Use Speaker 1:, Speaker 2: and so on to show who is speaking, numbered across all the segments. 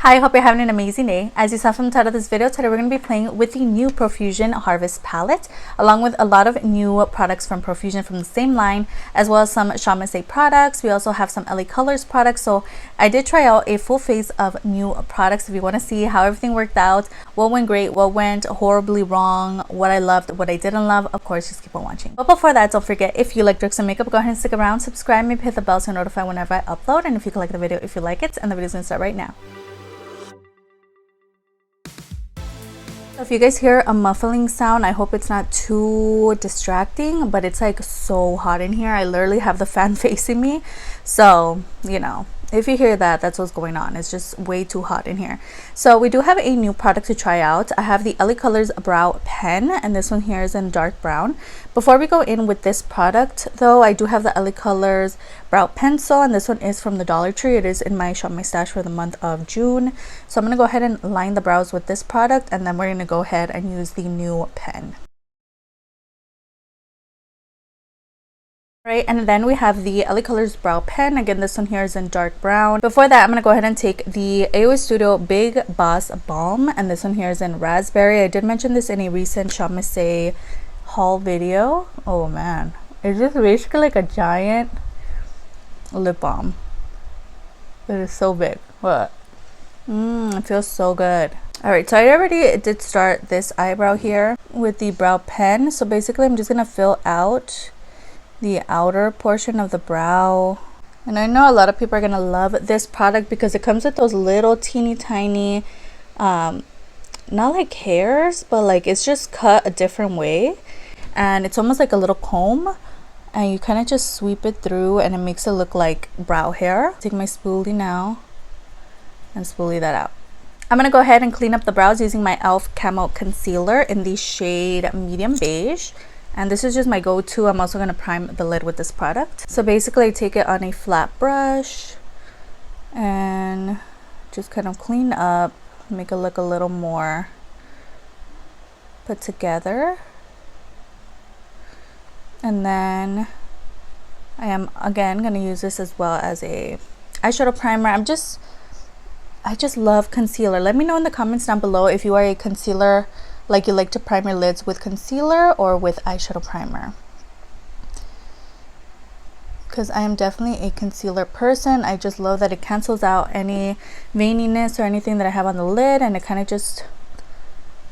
Speaker 1: Hi, I hope you're having an amazing day. As you saw from the title of this video, today we're going to be playing with the new Profusion Harvest palette, along with a lot of new products from Profusion from the same line, as well as some Shamasay products. We also have some LA Colors products. So I did try out a full face of new products. If you want to see how everything worked out, what went great, what went horribly wrong, what I loved, what I didn't love, of course, just keep on watching. But before that, don't forget, if you like tricks and makeup, go ahead and stick around, subscribe, maybe hit the bell so you're notified whenever I upload. And if you can like the video, if you like it, and the video's going to start right now. If you guys hear a muffling sound, I hope it's not too distracting, but it's like so hot in here. I literally have the fan facing me, so you know, if you hear that, that's what's going on. It's just way too hot in here. So we do have a new product to try out. I have the LA Colors brow pen, and this one here is in dark brown. Before we go in with this product though, I do have the LA Colors brow pencil, and this one is from the Dollar Tree. It is in my Shop My Stash for the month of June. So I'm going to go ahead and line the brows with this product, and then we're going to go ahead and use the new pen. Right, and then we have the LA Colors brow pen. Again, this one here is in dark brown. Before that, I'm going to go ahead and take the AOA Studio Big Boss Balm, and this one here is in raspberry. I did mention this in a recent Shamasay haul video. Oh man, it's just basically like a giant lip balm. It is so big. What? It feels so good. Alright, so I already did start this eyebrow here with the brow pen. So basically I'm just going to fill out the outer portion of the brow. And I know a lot of people are going to love this product because it comes with those little teeny tiny, not like hairs, but like it's just cut a different way. And it's almost like a little comb. And you kind of just sweep it through and it makes it look like brow hair. Take my spoolie now and spoolie that out. I'm going to go ahead and clean up the brows using my e.l.f. Camo Concealer in the shade Medium Beige. And this is just my go-to. I'm also going to prime the lid with this product. So basically I take it on a flat brush and just kind of clean up, make it look a little more put together. And then I am again going to use this as well as a eyeshadow primer. I just love concealer. Let me know in the comments down below if you are a concealer, like you like to prime your lids with concealer or with eyeshadow primer. Because I am definitely a concealer person. I just love that it cancels out any veininess or anything that I have on the lid, and it kind of just,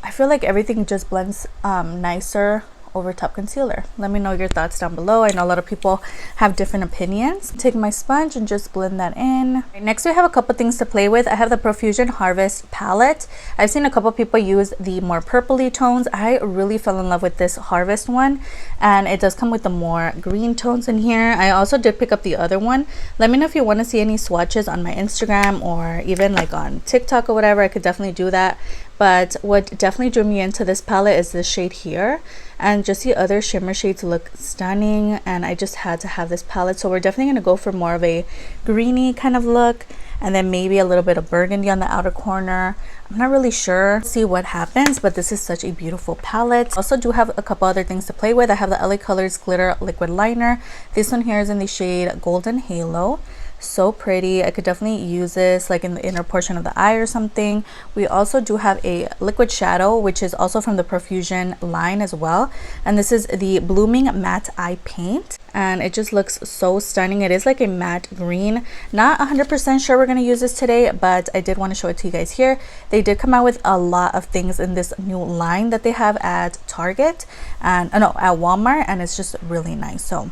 Speaker 1: I feel like everything just blends nicer over top concealer. Let me know your thoughts down below. I know a lot of people have different opinions. Take my sponge and just blend that in. Next, we have a couple things to play with. I have the Profusion Harvest palette. I've seen a couple people use the more purpley tones. I really fell in love with this Harvest one, and it does come with the more green tones in here. I also did pick up the other one. Let me know if you want to see any swatches on my Instagram or even like on TikTok or whatever. I could definitely do that. But what definitely drew me into this palette is this shade here, and just the other shimmer shades look stunning, and I just had to have this palette. So we're definitely going to go for more of a greeny kind of look, and then maybe a little bit of burgundy on the outer corner. I'm not really sure. See what happens, but this is such a beautiful palette. I also do have a couple other things to play with. I have the LA Colors Glitter Liquid Liner. This one here is in the shade Golden Halo. So pretty. I could definitely use this like in the inner portion of the eye or something. We also do have a liquid shadow, which is also from the Profusion line as well, and this is the Blooming Matte Eye Paint, and it just looks so stunning. It is like a matte green. Not 100% sure we're going to use this today, but I did want to show it to you guys here. They did come out with a lot of things in this new line that they have at Target and no, at Walmart, and it's just really nice. So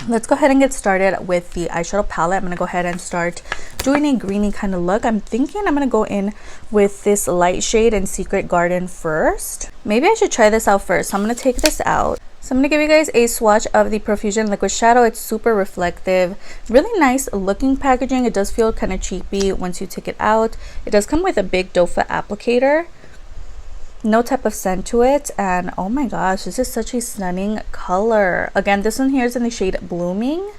Speaker 1: let's go ahead and get started with the eyeshadow palette. I'm going to go ahead and start doing a greeny kind of look. I'm thinking I'm going to go in with this light shade in Secret Garden first. Maybe I should try this out first. So I'm going to take this out. So I'm going to give you guys a swatch of the Profusion Liquid Shadow. It's super reflective. Really nice looking packaging. It does feel kind of cheapy once you take it out. It does come with a big doe foot applicator. No type of scent to it, and oh my gosh, this is such a stunning color. Again, this one here is in the shade Blooming.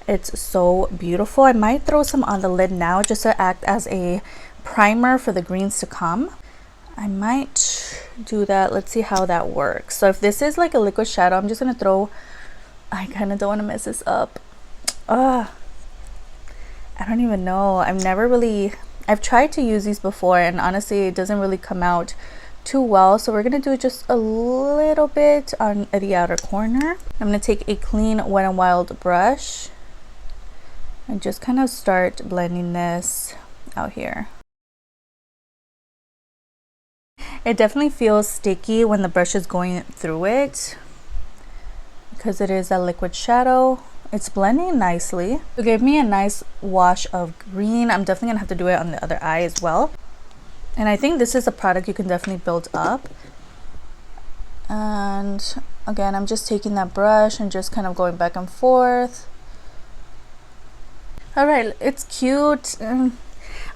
Speaker 1: It's so beautiful. I might throw some on the lid now just to act as a primer for the greens to come. I might do that. Let's see how that works. So if this is like a liquid shadow, I'm just gonna throw, I kind of don't want to mess this up. I don't even know. I've never really I've tried to use these before, and honestly it doesn't really come out too well, so we're gonna do just a little bit on the outer corner. I'm gonna take a clean Wet n Wild brush and just kind of start blending this out here. It definitely feels sticky when the brush is going through it because it is a liquid shadow. It's blending nicely. It gave me a nice wash of green. I'm definitely gonna have to do it on the other eye as well. And I think this is a product you can definitely build up. And again, I'm just taking that brush and just kind of going back and forth. All right, it's cute.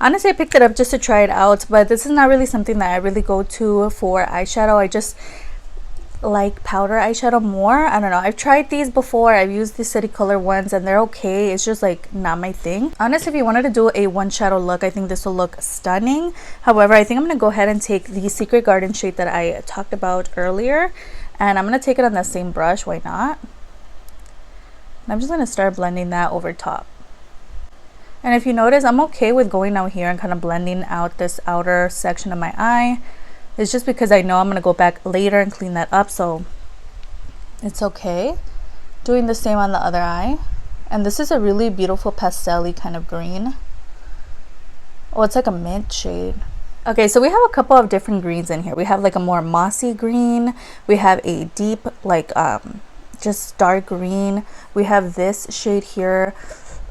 Speaker 1: Honestly, I picked it up just to try it out, but this is not really something that I really go to for eyeshadow. I just like powder eyeshadow more. I don't know, I've tried these before. I've used the City Color ones and they're okay. It's just like not my thing. Honestly, if you wanted to do a one shadow look, I think this will look stunning. However, I think I'm gonna go ahead and take the Secret Garden shade that I talked about earlier, and I'm gonna take it on that same brush. Why not? And I'm just gonna start blending that over top. And if you notice, I'm okay with going out here and kind of blending out this outer section of my eye. It's just because I know I'm going to go back later and clean that up, so it's okay. Doing the same on the other eye. And this is a really beautiful pastel-y kind of green. Oh, it's like a mint shade. Okay, so we have a couple of different greens in here. We have like a more mossy green. We have a deep, like just dark green. We have this shade here.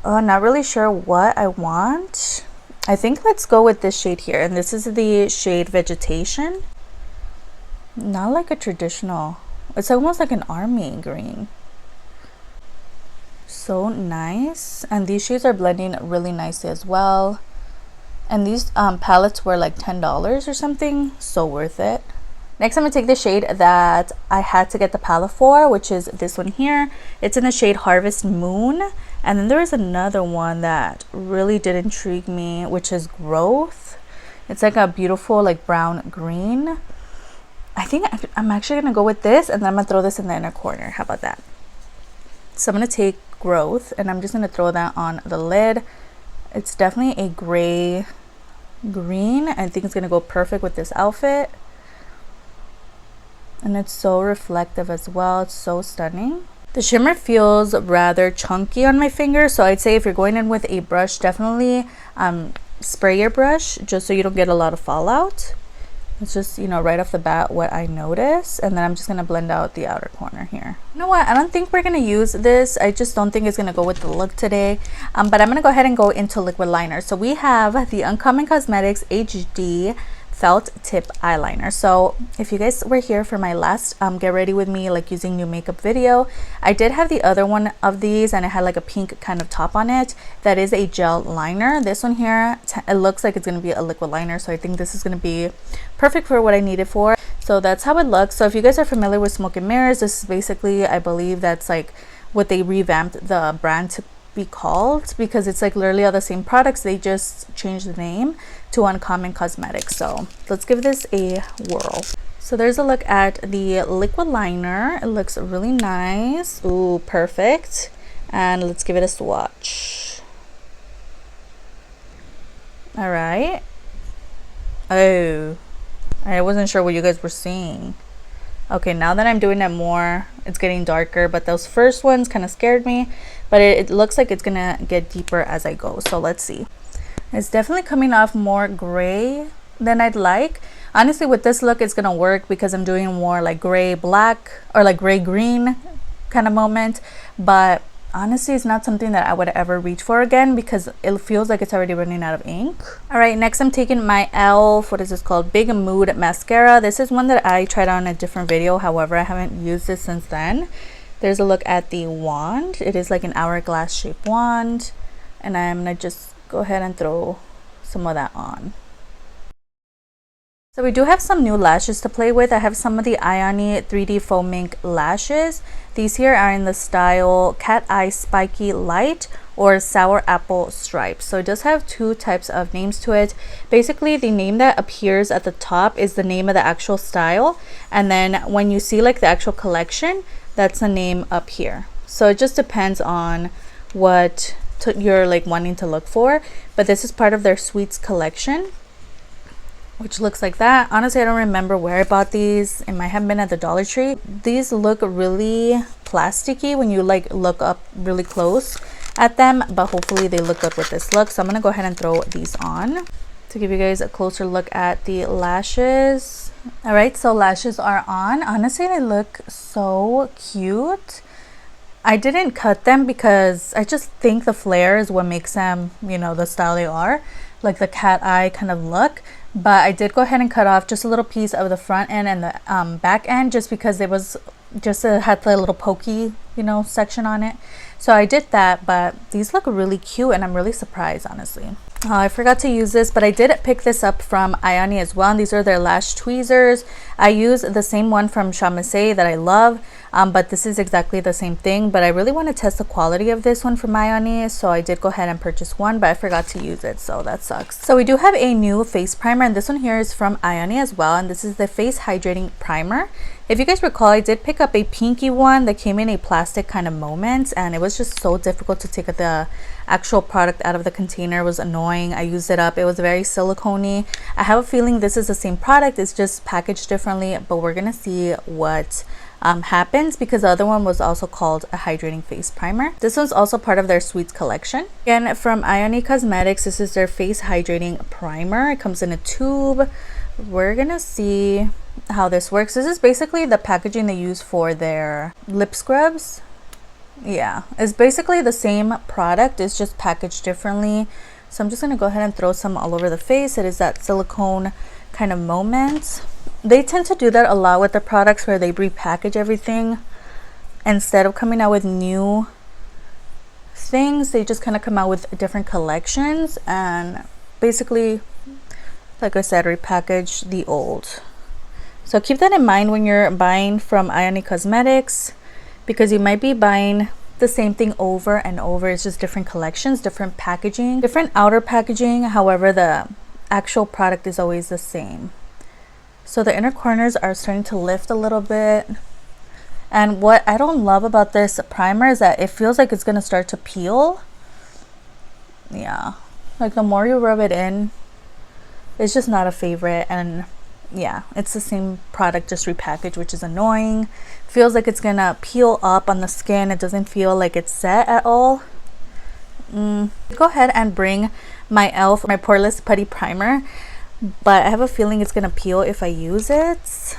Speaker 1: Not really sure what I want. I think let's go with this shade here, and this is the shade Vegetation. Not like a traditional, it's almost like an army green. So nice. And these shades are blending really nicely as well. And these palettes were like $10 or something, so worth it. Next, I'm going to take the shade that I had to get the palette for, which is this one here. It's in the shade Harvest Moon. And then there is another one that really did intrigue me, which is Growth. It's like a beautiful like brown green. I think I'm actually going to go with this, and then I'm going to throw this in the inner corner. How about that? So I'm going to take Growth, and I'm just going to throw that on the lid. It's definitely a gray green. I think it's going to go perfect with this outfit. And it's so reflective as well. It's so stunning. The shimmer feels rather chunky on my finger, so I'd say if you're going in with a brush, definitely spray your brush just so you don't get a lot of fallout. It's just, you know, right off the bat what I notice. And then I'm just going to blend out the outer corner here. You know what? I don't think we're going to use this. I just don't think it's going to go with the look today. But I'm going to go ahead and go into liquid liner. So we have the Uncommon Cosmetics HD felt tip eyeliner. So if you guys were here for my last get ready with me like using new makeup video, I did have the other one of these, and it had like a pink kind of top on it. That is a gel liner. This one here, it looks like it's going to be a liquid liner, so I think this is going to be perfect for what I need it for. So that's how it looks. So if you guys are familiar with Smoke and Mirrors, this is basically, I believe that's like what they revamped the brand to be called, because it's like literally all the same products, they just changed the name to Uncommon Cosmetics. So let's give this a whirl. So there's a look at the liquid liner. It looks really nice. Ooh, perfect. And let's give it a swatch. All right. Oh, I wasn't sure what you guys were seeing. Okay, now that I'm doing it more, it's getting darker, but those first ones kind of scared me, but it looks like it's gonna get deeper as I go. So let's see. It's definitely coming off more gray than I'd like. Honestly, with this look, it's gonna work because I'm doing more like gray black or like gray green kind of moment, but honestly, it's not something that I would ever reach for again because it feels like it's already running out of ink. All right, next I'm taking my e.l.f. what is this called? Big Mood mascara. This is one that I tried on a different video. However, I haven't used this since then. There's a look at the wand. It is like an hourglass shaped wand, and I'm gonna just go ahead and throw some of that on. So we do have some new lashes to play with. I have some of the Ioni 3D Faux Mink lashes. These here are in the style Cateye Spiky Light or Sour Apple Stripe. So it does have two types of names to it. Basically, the name that appears at the top is the name of the actual style. And then when you see like the actual collection, that's the name up here. So it just depends on what you're like wanting to look for. But this is part of their sweets collection, which looks like that. Honestly, I don't remember where I bought these. It might have been at the Dollar Tree. These look really plasticky when you like look up really close at them, but hopefully they look good with this look. So I'm gonna go ahead and throw these on to give you guys a closer look at the lashes. All right, so lashes are on. Honestly, they look so cute. I didn't cut them because I just think the flare is what makes them, you know, the style they are, like the cat eye kind of look. But I did go ahead and cut off just a little piece of the front end and the back end, just because it was just had the little pokey, you know, section on it. So I did that, but these look really cute and I'm really surprised, honestly. I forgot to use this, but I did pick this up from Ioni as well, and these are their lash tweezers. I use the same one from Chamase that I love, but this is exactly the same thing. But I really want to test the quality of this one from Ioni, so I did go ahead and purchase one, but I forgot to use it, so that sucks. So we do have a new face primer, and this one here is from Ioni as well, and this is the Face Hydrating Primer. If you guys recall, I did pick up a pinky one that came in a plastic kind of moment, and it was just so difficult to take the actual product out of the container. It was annoying. I used it up. It was very silicone-y. I have a feeling this is the same product. It's just packaged differently, but we're gonna see what happens, because the other one was also called a hydrating face primer. This one's also part of their sweets collection. Again, from Ioni Cosmetics, this is their face hydrating primer. It comes in a tube. We're gonna see how this works. This is basically the packaging they use for their lip scrubs. Yeah, it's basically the same product, it's just packaged differently. So I'm just gonna go ahead and throw some all over the face. It is that silicone kind of moment. They tend to do that a lot with the products, where they repackage everything. Instead of coming out with new things, they just kind of come out with different collections and basically, like I said, repackage the old. So keep that in mind when you're buying from Ioni Cosmetics, because you might be buying the same thing over and over. It's just different collections, different packaging, different outer packaging. However, the actual product is always the same. So the inner corners are starting to lift a little bit. And what I don't love about this primer is that it feels like it's going to start to peel. Yeah, like the more you rub it in, it's just not a favorite. And yeah, it's the same product, just repackaged, which is annoying. Feels like it's gonna peel up on the skin. It doesn't feel like it's set at all. Go ahead and bring my my Poreless Putty Primer, but I have a feeling it's gonna peel if I use it.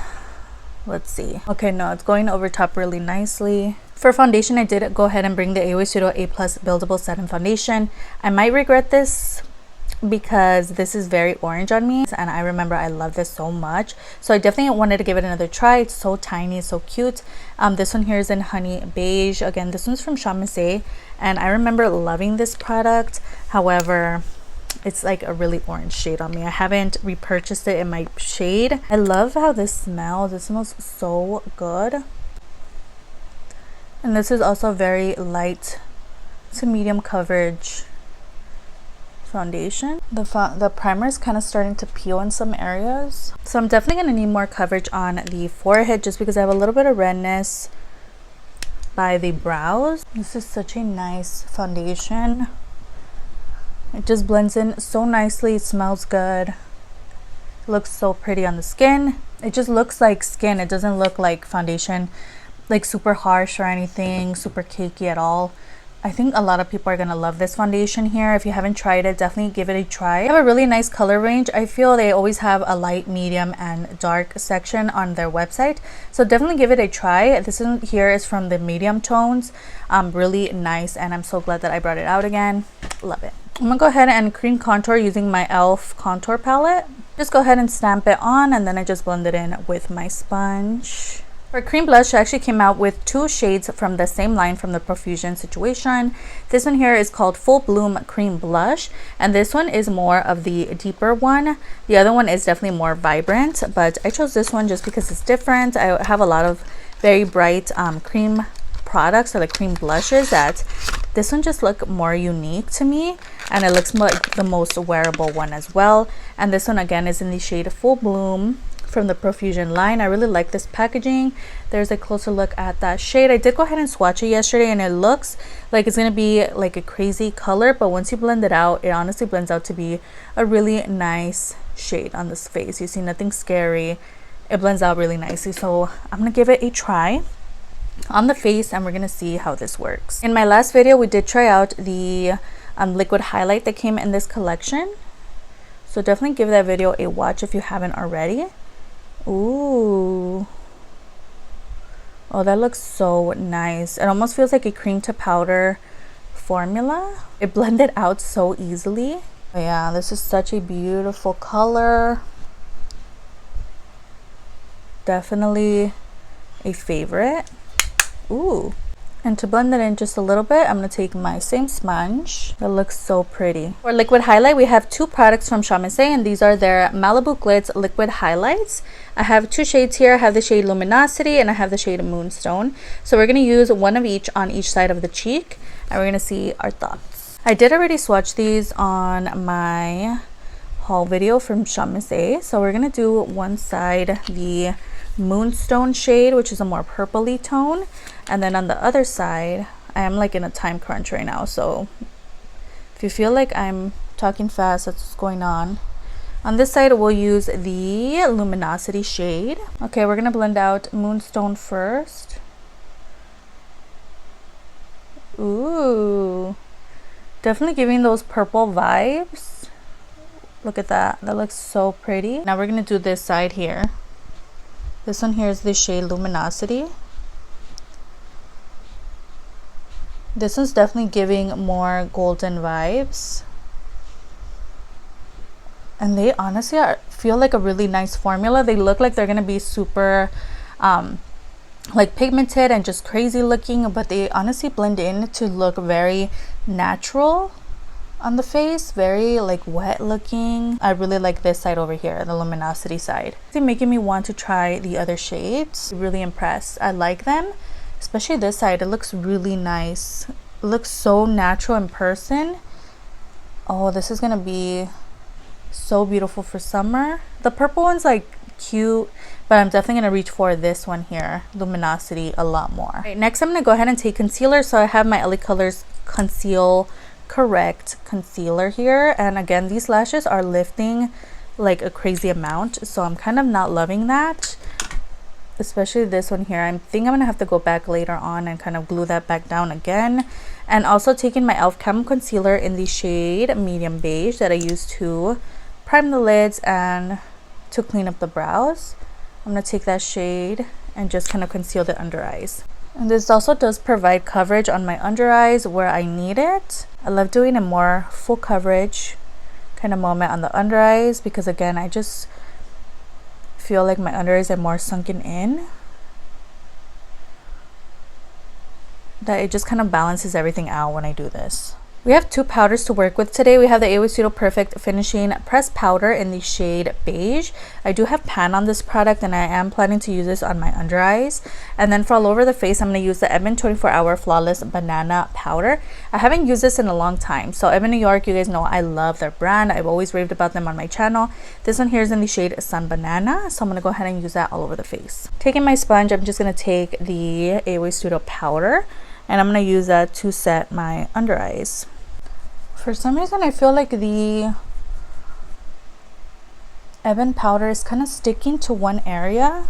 Speaker 1: Let's see. Okay, no, it's going over top really nicely. For foundation, I did go ahead and bring the Eyeshadow A+ Buildable Setting Foundation. I might regret this, because this is very orange on me, and I remember I love this so much, so I definitely wanted to give it another try. It's so tiny, it's so cute. This one here is in Honey Beige. Again, this one's from Chamase, and I remember loving this product. However, it's like a really orange shade on me. I haven't repurchased it in my shade. I love how this smells. It smells so good. And this is also very light to medium coverage foundation. The primer is kind of starting to peel in some areas, so I'm definitely going to need more coverage on the forehead, just because I have a little bit of redness by the brows. This is such a nice foundation. It just blends in so nicely. It smells good. It looks so pretty on the skin. It just looks like skin. It doesn't look like foundation, like super harsh or anything, super cakey at all. I think a lot of people are going to love this foundation here. If you haven't tried it, definitely give it a try. They have a really nice color range. I feel they always have a light, medium, and dark section on their website. So definitely give it a try. This one here is from the medium tones. Really nice, and I'm so glad that I brought it out again. Love it. I'm going to go ahead and cream contour using my e.l.f. contour palette. Just go ahead and stamp it on, and then I just blend it in with my sponge. For cream blush, I actually came out with 2 shades from the same line from the Profusion situation. This one here is called Full Bloom Cream Blush, and this one is more of the deeper one. The other one is definitely more vibrant, but I chose this one just because it's different. I have a lot of very bright cream products, or like cream blushes, that this one just look more unique to me, and it looks like the most wearable one as well. And this one again is in the shade Full Bloom from the Profusion line. I really like this packaging. There's a closer look at that shade. I did go ahead and swatch it yesterday, and it looks like it's gonna be like a crazy color, but once you blend it out, it honestly blends out to be a really nice shade on this face. You see nothing scary. It blends out really nicely, so I'm gonna give it a try on the face and we're gonna see how this works. In my last video, we did try out the liquid highlight that came in this collection, so definitely give that video a watch if you haven't already. Ooh, oh, that looks so nice. It almost feels like a cream to powder formula. It blended out so easily. Oh, yeah, this is such a beautiful color. Definitely a favorite. Ooh. And to blend it in just a little bit, I'm going to take my same sponge. It looks so pretty. For liquid highlight, we have two products from Shamise, and these are their Malibu Glitz liquid highlights. I have two shades here. I have the shade Luminosity and I have the shade Moonstone. So we're going to use one of each on each side of the cheek, and we're going to see our thoughts. I did already swatch these on my haul video from Shamise. So we're going to do one side, the Moonstone shade, which is a more purpley tone, and then on the other side, I am like in a time crunch right now, so if you feel like I'm talking fast, that's what's going on. On this side, we'll use the Luminosity shade. Okay, we're gonna blend out Moonstone first. Ooh, definitely giving those purple vibes. Look at that, that looks so pretty. Now we're gonna do this side here. This one here is the shade Luminosity. This one's definitely giving more golden vibes. And they honestly feel like a really nice formula. They look like they're going to be super like pigmented and just crazy looking, but they honestly blend in to look very natural on the face, very like wet looking. I really like this side over here, the Luminosity side. It's making me want to try the other shades. Really impressed. I like them, especially this side. It looks really nice. It looks so natural in person. Oh, this is gonna be so beautiful for summer. The purple one's like cute, but I'm definitely gonna reach for this one here, Luminosity, a lot more. Right, next I'm gonna go ahead and take concealer. So I have my LA Colors Conceal Correct concealer here, and again, these lashes are lifting like a crazy amount, so I'm kind of not loving that, especially this one here. I think I'm gonna have to go back later on and kind of glue that back down again. And also taking my e.l.f. Camo concealer in the shade Medium Beige that I use to prime the lids and to clean up the brows. I'm gonna take that shade and just kind of conceal the under eyes. And this also does provide coverage on my under eyes where I need it. I love doing a more full coverage kind of moment on the under eyes because again, I just feel like my under eyes are more sunken in. That it just kind of balances everything out when I do this. We have two powders to work with today. We have the Eyeshadow Perfect Finishing Pressed Powder in the shade Beige. I do have pan on this product and I am planning to use this on my under eyes. And then for all over the face, I'm going to use the Ebin 24-Hour Flawless Banana Powder. I haven't used this in a long time. So Ebin New York, you guys know I love their brand. I've always raved about them on my channel. This one here is in the shade Sun Banana. So I'm going to go ahead and use that all over the face. Taking my sponge, I'm just going to take the Eyeshadow powder and I'm going to use that to set my under eyes. For some reason, I feel like the Ebin powder is kind of sticking to one area,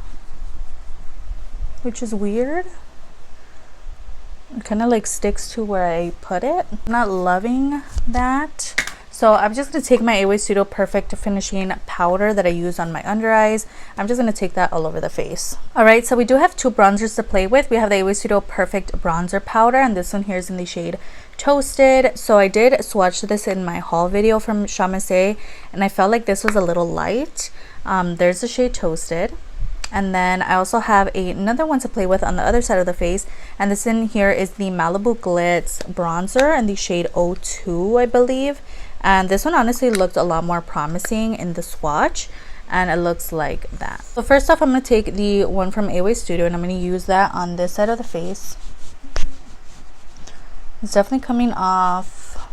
Speaker 1: which is weird. It kind of like sticks to where I put it. I'm not loving that. So I'm just going to take my Eyeshadow Perfect Finishing Powder that I use on my under eyes. I'm just going to take that all over the face. Alright, so we do have two bronzers to play with. We have the Eyeshadow Perfect Bronzer Powder, and this one here is in the shade Toasted. So I did swatch this in my haul video from Shamise, and I felt like this was a little light. There's the shade Toasted. And then I also have another one to play with on the other side of the face. And this in here is the Malibu Glitz Bronzer in the shade 02, I believe. And this one honestly looked a lot more promising in the swatch. And it looks like that. So first off, I'm going to take the one from Away Studio and I'm going to use that on this side of the face. It's definitely coming off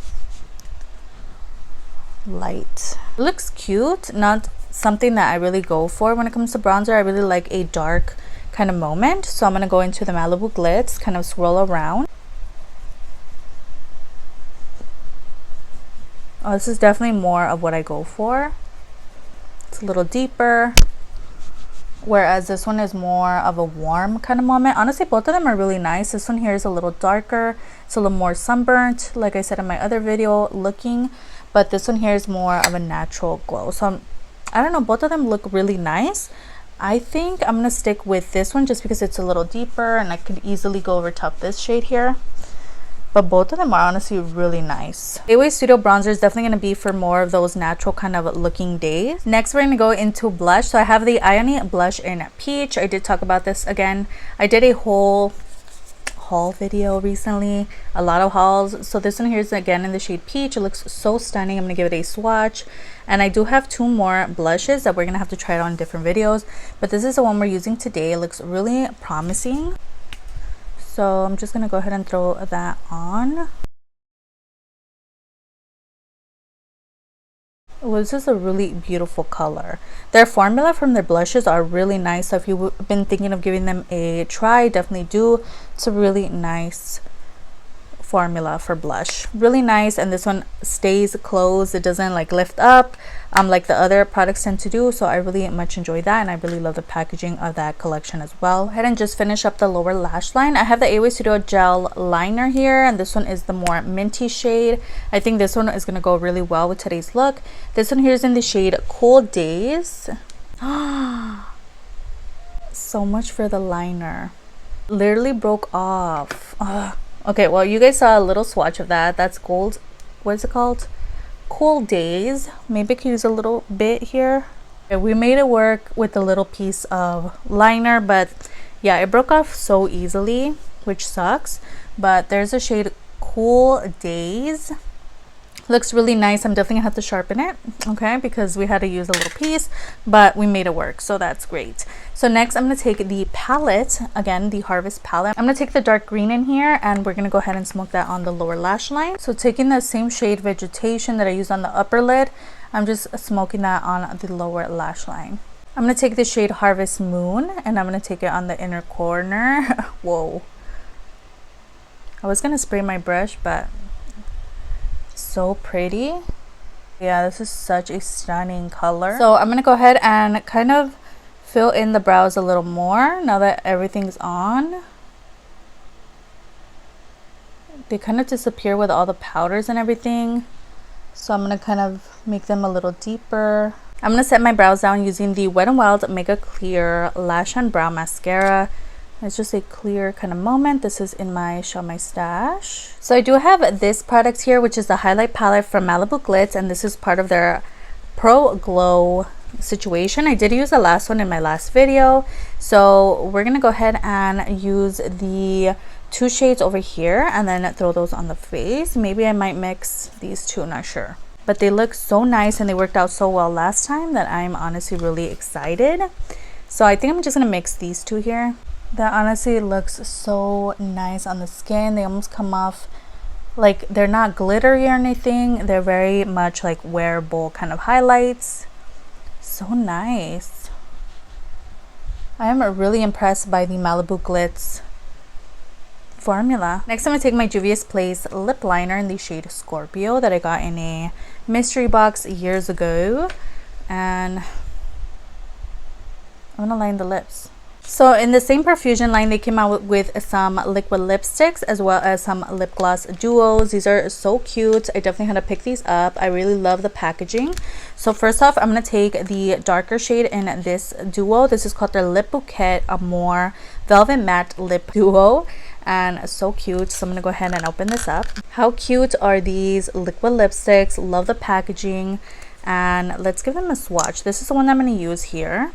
Speaker 1: light. It looks cute, not something that I really go for when it comes to bronzer. I really like a dark kind of moment. So I'm going to go into the Malibu Glitz, kind of swirl around. Oh, this is definitely more of what I go for. It's a little deeper, whereas this one is more of a warm kind of moment. Honestly, both of them are really nice. This one here is a little darker. It's a little more sunburnt, like I said in my other video, looking. But this one here is more of a natural glow. So I don't know, both of them look really nice. I think I'm gonna stick with this one just because it's a little deeper and I could easily go over top this shade here. But both of them are honestly really nice. Gateway Studio bronzer is definitely going to be for more of those natural kind of looking days. Next, we're going to go into blush. So I have the Ioni blush in peach. I did talk about this again. I did a whole haul video recently, a lot of hauls. So this one here is again in the shade peach. It looks so stunning. I'm going to give it a swatch. And I do have 2 more blushes that we're going to have to try it on different videos. But this is the one we're using today. It looks really promising. So I'm just going to go ahead and throw that on. Oh, this is a really beautiful color. Their formula from their blushes are really nice. So if you've been thinking of giving them a try, definitely do. It's a really nice formula for blush. Really nice. And this one stays closed. It doesn't like lift up like the other products tend to do. So I really much enjoy that, and I really love the packaging of that collection as well. Go ahead and just finish up the lower lash line. I have the Gateway Studio gel liner here, and this one is the more minty shade. I think this one is going to go really well with today's look. This one here is in the shade Cool Days. So much for the liner. Literally broke off. Okay, well, you guys saw a little swatch of that. That's gold. What is it called? Cool Days. Maybe I could use a little bit here. Okay, we made it work with a little piece of liner, but yeah, it broke off so easily, which sucks. But there's a shade Cool Days. Looks really nice. I'm definitely gonna have to sharpen it, okay, because we had to use a little piece, but we made it work, so that's great. So next I'm gonna take the palette, again the Harvest palette. I'm gonna take the dark green in here, and we're gonna go ahead and smoke that on the lower lash line. So taking the same shade Vegetation that I used on the upper lid, I'm just smoking that on the lower lash line. I'm gonna take the shade Harvest Moon, and I'm gonna take it on the inner corner. Whoa, I was gonna spray my brush, but so pretty. Yeah, this is such a stunning color. So I'm gonna go ahead and kind of fill in the brows a little more now that everything's on. They kind of disappear with all the powders and everything, so I'm gonna kind of make them a little deeper. I'm gonna set my brows down using the Wet n Wild Mega Clear Lash and Brow Mascara. It's just a clear kind of moment. This is in my Show My Stash. So I do have this product here, which is the highlight palette from Malibu Glitz, and this is part of their Pro Glow situation. I did use the last one in my last video, so we're gonna go ahead and use the 2 shades over here and then throw those on the face. Maybe I might mix these 2, not sure, but they look so nice and they worked out so well last time that I'm honestly really excited. So I think I'm just gonna mix these 2 here. That honestly looks so nice on the skin. They almost come off like they're not glittery or anything. They're very much like wearable kind of highlights. So nice. I am really impressed by the Malibu Glitz formula. Next, I'm going to take my Juvia's Place lip liner in the shade Scorpio that I got in a mystery box years ago. And I'm going to line the lips. So in the same Profusion line, they came out with some liquid lipsticks as well as some lip gloss duos. These are so cute. I definitely had to pick these up. I really love the packaging. So first off, I'm going to take the darker shade in this duo. This is called their Lip Bouquet Amore Velvet Matte Lip Duo. And so cute. So I'm going to go ahead and open this up. How cute are these liquid lipsticks? Love the packaging. And let's give them a swatch. This is the one I'm going to use here.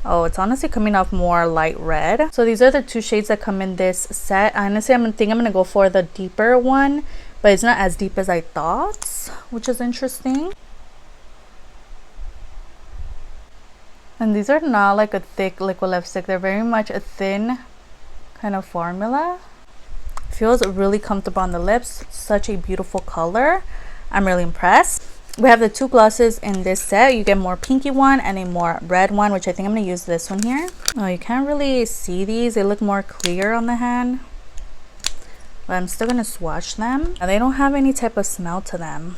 Speaker 1: Oh, it's honestly coming off more light red. So these are the 2 shades that come in this set. Honestly, I think I'm gonna go for the deeper one, but it's not as deep as I thought, which is interesting. And these are not like a thick liquid lipstick. They're very much a thin kind of formula. Feels really comfortable on the lips. Such a beautiful color. I'm really impressed. We have the two glosses in this set. You get more pinky one and a more red one, which I think I'm going to use this one here. Oh, you can't really see these. They look more clear on the hand. But I'm still going to swatch them. They don't have any type of smell to them.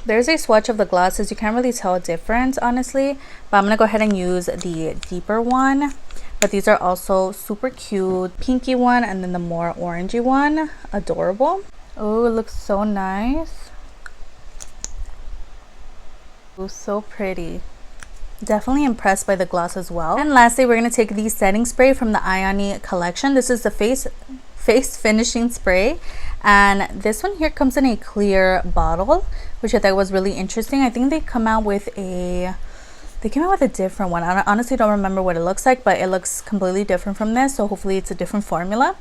Speaker 1: There's a swatch of the glosses. You can't really tell a difference, honestly. But I'm going to go ahead and use the deeper one. But these are also super cute. Pinky one and then the more orangey one. Adorable. Oh, it looks so nice. Oh, so pretty. Definitely impressed by the gloss as well. And lastly, we're going to take the setting spray from the Ioni collection. This is the face finishing spray, and this one here comes in a clear bottle, which I thought was really interesting. I think they came out with a different one. I honestly don't remember what it looks like, but it looks completely different from this, so hopefully it's a different formula.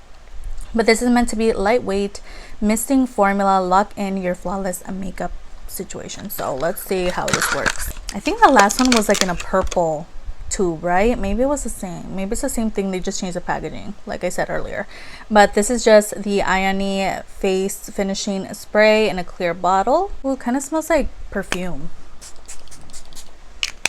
Speaker 1: But this is meant to be lightweight misting formula, lock in your flawless makeup situation. So let's see how this works. I think the last one was like in a purple tube, right? Maybe it was the same. Maybe it's the same thing. They just changed the packaging, like I said earlier. But this is just the Ioni face finishing spray in a clear bottle. Ooh, it kind of smells like perfume.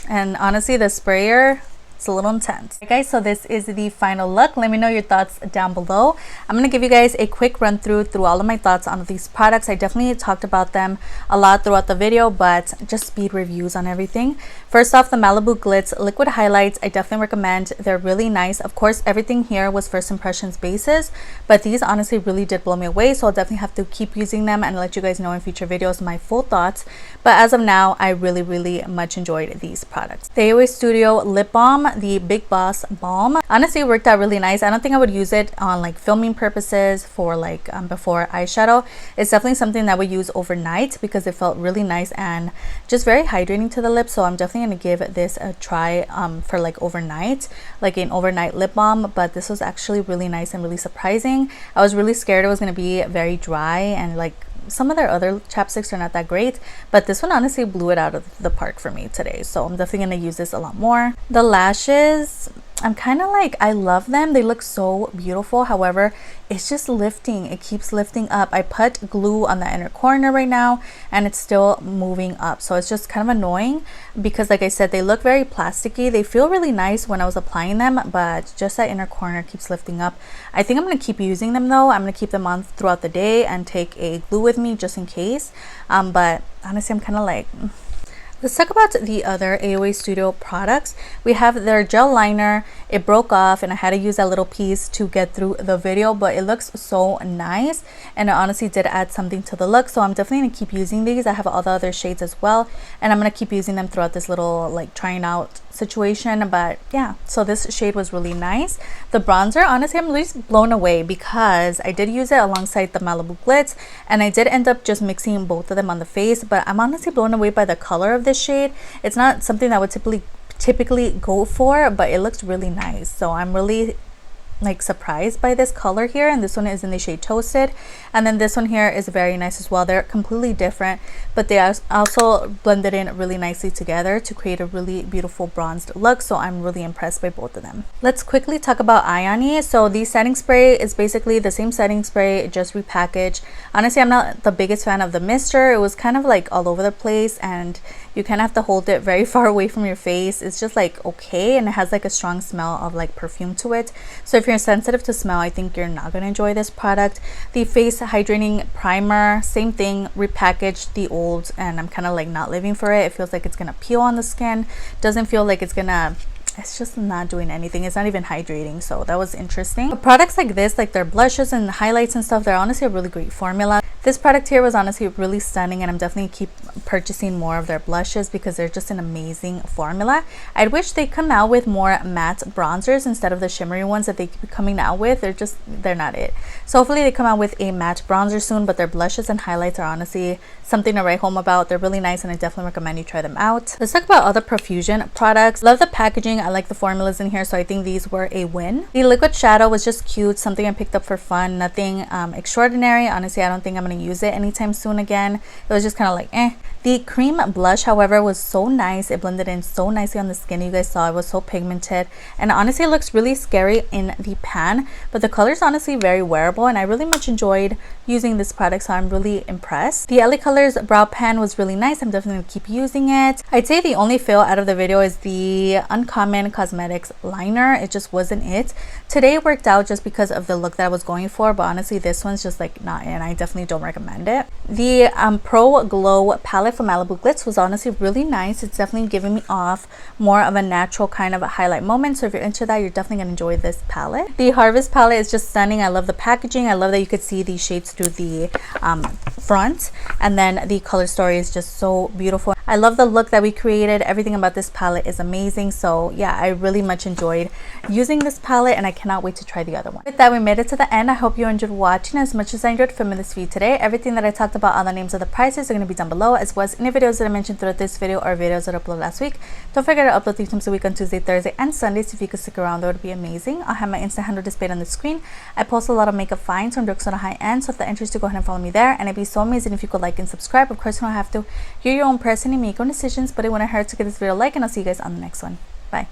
Speaker 1: And honestly, the sprayer, it's a little intense. Okay, guys, so this is the final look. Let me know your thoughts down below. I'm going to give you guys a quick run through all of my thoughts on these products. I definitely talked about them a lot throughout the video, but just speed reviews on everything. First off, the Malibu Glitz liquid highlights, I definitely recommend. They're really nice. Of course, everything here was first impressions basis, but these honestly really did blow me away, so I'll definitely have to keep using them and let you guys know in future videos my full thoughts. But as of now, I really much enjoyed these products. The Eyeshadow Studio lip balm, the Big Boss balm, honestly worked out really nice. I don't think I would use it on like filming purposes for like before eyeshadow. It's definitely something that I would use overnight because it felt really nice and just very hydrating to the lips. So I'm definitely going to give this a try for like overnight, like an overnight lip balm. But this was actually really nice and really surprising. I was really scared it was going to be very dry, and like some of their other chapsticks are not that great, but this one honestly blew it out of the park for me today. So I'm definitely going to use this a lot more. The lashes, I'm kind of like, I love them. They look so beautiful. However, it's just lifting. It keeps lifting up. I put glue on the inner corner right now and it's still moving up. So it's just kind of annoying because like I said, they look very plasticky. They feel really nice when I was applying them, but just that inner corner keeps lifting up. I think I'm going to keep using them though. I'm going to keep them on throughout the day and take a glue with me just in case. But honestly, I'm kind of like... Let's talk about the other Eyeshadow Studio products. We have their gel liner. It broke off and I had to use that little piece to get through the video, but it looks so nice and it honestly did add something to the look. So I'm definitely going to keep using these. I have all the other shades as well, and I'm going to keep using them throughout this little like trying out situation. But yeah, so this shade was really nice. The bronzer, honestly, I'm really blown away because I did use it alongside the Malibu Glitz and I did end up just mixing both of them on the face, but I'm honestly blown away by the color of this shade. It's not something that I would typically go for, but it looks really nice. So I'm really like surprised by this color here, and this one is in the shade Toasted, and then this one here is very nice as well. They're completely different, but they also blended in really nicely together to create a really beautiful bronzed look. So I'm really impressed by both of them. Let's quickly talk about Ioni. So the setting spray is basically the same setting spray, just repackaged. Honestly, I'm not the biggest fan of the mister. It was kind of like all over the place and you kind of have to hold it very far away from your face. It's just like okay, and it has like a strong smell of like perfume to it. So if you're sensitive to smell, I think you're not going to enjoy this product. The face hydrating primer, same thing, repackaged the old, and I'm kind of like not living for it. It feels like it's going to peel on the skin. Doesn't feel like it's just not doing anything. It's not even hydrating, so that was interesting. But products like this, like their blushes and highlights and stuff, they're honestly a really great formula. This product here was honestly really stunning, and I'm definitely keep purchasing more of their blushes because they're just an amazing formula. I wish they come out with more matte bronzers instead of the shimmery ones that they keep coming out with. They're not it. So hopefully they come out with a matte bronzer soon, but their blushes and highlights are honestly something to write home about. They're really nice and I definitely recommend you try them out. Let's talk about other Profusion products. Love the packaging. I like the formulas in here, so I think these were a win. The liquid shadow was just cute, something I picked up for fun, nothing extraordinary. Honestly, I don't think I'm going to use it anytime soon again. It was just kind of like The cream blush, however, was so nice. It blended in so nicely on the skin. You guys saw it was so pigmented, and honestly it looks really scary in the pan, but the color is honestly very wearable, and I really much enjoyed using this product, so I'm really impressed. The LA Colors brow pen was really nice. I'm definitely gonna keep using it. I'd say the only fail out of the video is the Uncommon Cosmetics liner. It just wasn't it. Today worked out just because of the look that I was going for, but honestly this one's just like not in. I definitely don't recommend it. The Pro Glow palette from Malibu Glitz was honestly really nice. It's definitely giving me off more of a natural kind of a highlight moment, so if you're into that, you're definitely gonna enjoy this palette. The Harvest palette is just stunning. I love the packaging. I love that you could see the shades through the front, and then the color story is just so beautiful. I love the look that we created. Everything about this palette is amazing. So yeah, I really much enjoyed using this palette, and I cannot wait to try the other one. With that, we made it to the end. I hope you enjoyed watching as much as I enjoyed filming this video today. Everything that I talked about, all the names of the prices, are going to be down below, as well as any videos that I mentioned throughout this video or videos that I uploaded last week. Don't forget to upload 3 times a week on Tuesday, Thursday, and Sundays. If you could stick around, that would be amazing. I'll have my Insta handle displayed on the screen. I post a lot of makeup finds from drugstore to high end, so if that interests you, go ahead and follow me there. And it'd be so amazing if you could like and subscribe. Of course, you don't have to. You're your own person and make your own decisions, but it wouldn't hurt to give this video a like, and I'll see you guys on the next one. Bye.